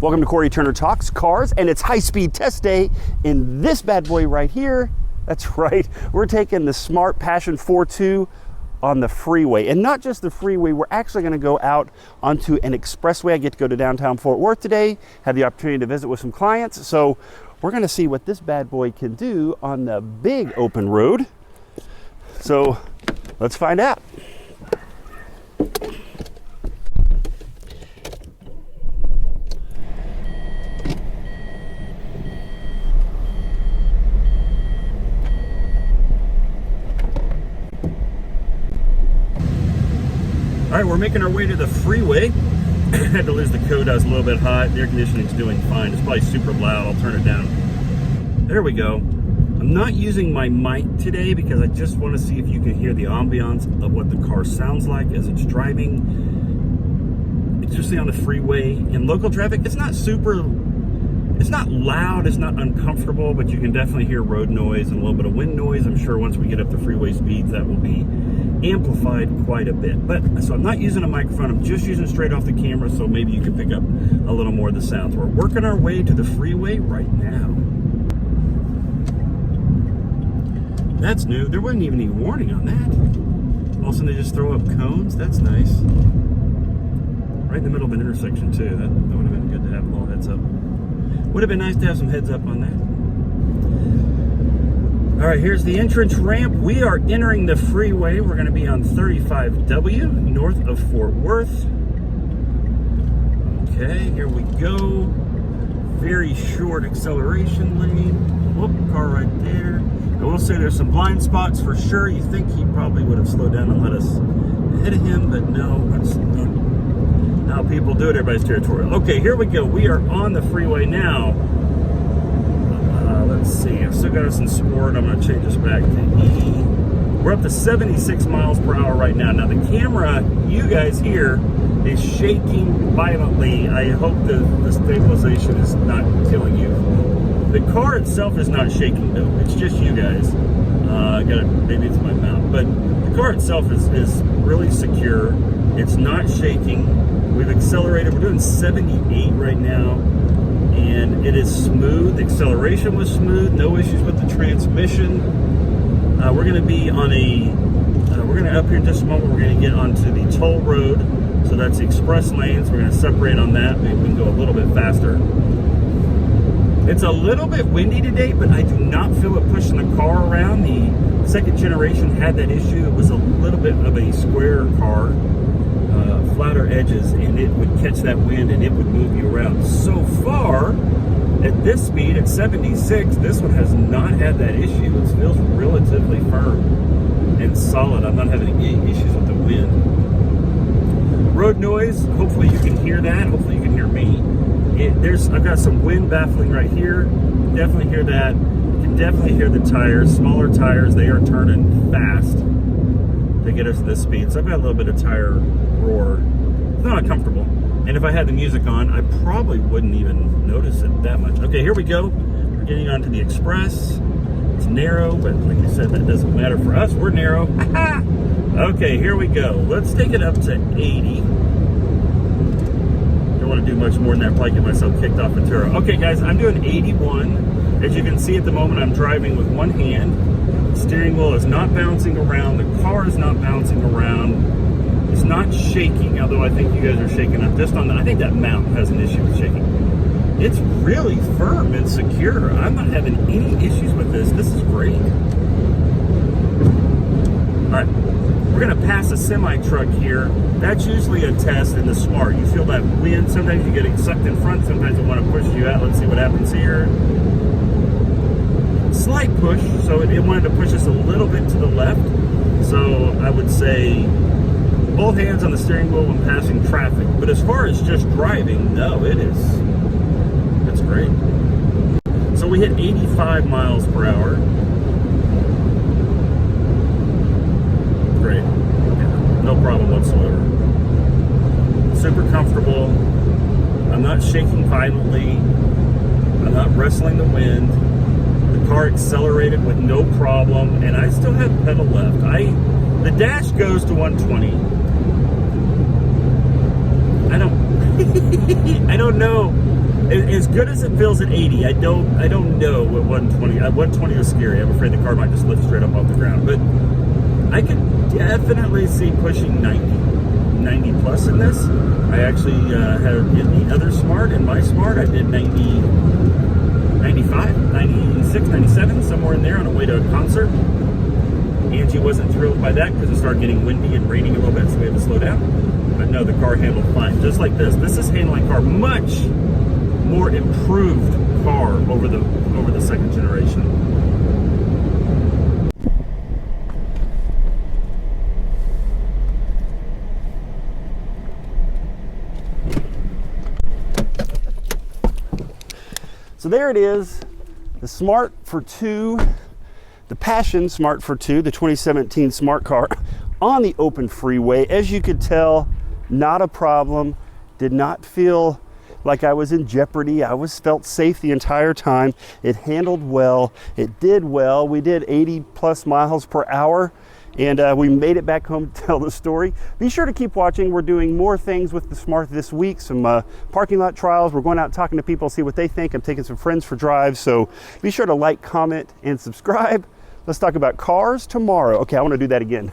Welcome to Corey Turner Talks Cars, and it's high-speed test day in this bad boy right here. That's right, we're taking the Smart Passion 4.2 on the freeway, and not just the freeway, we're actually going to go out onto an expressway. I get to go to downtown Fort Worth today, have the opportunity to visit with some clients, so we're going to see what this bad boy can do on the big open road. So let's find out. All right, we're making our way to the freeway. Had to lose the code. I was a little bit hot. The air conditioning's doing fine. It's probably super loud. I'll turn it down. There we go. I'm not using my mic today because I just want to see if you can hear the ambiance of what the car sounds like as it's driving. Especially on the freeway. In local traffic, it's not loud, it's not uncomfortable, but you can definitely hear road noise and a little bit of wind noise. I'm sure once we get up to freeway speeds, that will be amplified quite a bit. So I'm not using a microphone, I'm just using straight off the camera, so maybe you can pick up a little more of the sounds. We're working our way to the freeway right now. That's new. There wasn't even any warning on that. All of a sudden they just throw up cones. That's nice. Right in the middle of an intersection too. That would have been good to have a little heads up. Would have been nice to have some heads up on that. All right, here's the entrance ramp. We are entering the freeway. We're going to be on 35W north of Fort Worth. Okay, here we go. Very short acceleration lane. Whoop, car right there. I will say there's some blind spots for sure. You think he probably would have slowed down and let us ahead of him, but no, that's not how people do it. Everybody's territorial. Okay, here we go. We are on the freeway now. Let's see. I've still got us in sport. I'm going to change this back to E. We're up to 76 miles per hour right now. Now the camera you guys hear is shaking violently. I hope the stabilization is not killing you. The car itself is not shaking though. It's just you guys. Maybe it's my mouth, but the car itself is really secure. It's not shaking. We've accelerated. We're doing 78 right now, and it is smooth. The acceleration was smooth. No issues with the transmission. We're going to be on we're going to up here in just a moment. We're going to get onto the toll road. So that's the express lanes. We're going to separate on that. Maybe we can go a little bit faster. It's a little bit windy today, but I do not feel it pushing the car around. The second generation had that issue. It was a little bit of a square car. Flatter edges, and it would catch that wind and it would move you around. So far, at this speed, at 76, this one has not had that issue. It feels relatively firm and solid. I'm not having any issues with the wind. Road noise, hopefully you can hear that. Hopefully you can hear me. I've got some wind baffling right here. Definitely hear that. You can definitely hear the tires. Smaller tires, they are turning fast to get us to this speed. So I've got a little bit of tire roar. It's not uncomfortable. And if I had the music on, I probably wouldn't even notice it that much. Okay, here we go. We're getting onto the express. It's narrow, but like I said, that doesn't matter for us. We're narrow. Okay, here we go. Let's take it up to 80. Don't want to do much more than that. Probably get myself kicked off Ventura. Okay, guys, I'm doing 81. As you can see at the moment, I'm driving with one hand. The steering wheel is not bouncing around. The car is not bouncing around. It's not shaking, although I think you guys are shaking up just on that. I think that mount has an issue with shaking. It's really firm and secure. I'm not having any issues with this. This is great. All right, we're gonna pass a semi-truck here. That's usually a test in the Smart. You feel that wind. Sometimes you get sucked in front. Sometimes it want to push you out. Let's see what happens here. Slight push, so it wanted to push us a little bit to the left. So I would say both hands on the steering wheel when passing traffic. But as far as just driving, no, it's great. So we hit 85 miles per hour. Great. Yeah, no problem whatsoever. Super comfortable. I'm not shaking violently. I'm not wrestling the wind. The car accelerated with no problem, and I still have pedal left. The dash goes to 120. I don't know As good as it feels at 80, I don't know what 120. 120 is scary. I'm afraid the car might just lift straight up off the ground. But I could definitely see pushing 90 plus in this. I actually had in the other Smart, in my Smart, I did 90, 95, 96, 97, somewhere in there on the way to a concert. Angie wasn't thrilled by that because it started getting windy and raining a little bit, so we had to slow down. But no, the car handled fine, just like this. This is handling car much more improved car over the second generation. So there it is, the Smart for 2, the Passion Smart for 2, the 2017 Smart car on the open freeway. As you could tell, not a problem. Did not feel like I was in jeopardy. I felt safe the entire time. It handled well. It did well. We did 80 plus miles per hour. And we made it back home to tell the story. Be sure to keep watching. We're doing more things with the Smart this week, some parking lot trials. We're going out talking to people, see what they think. I'm taking some friends for drives. So be sure to like, comment, and subscribe. Let's talk about cars tomorrow. Okay, I want to do that again.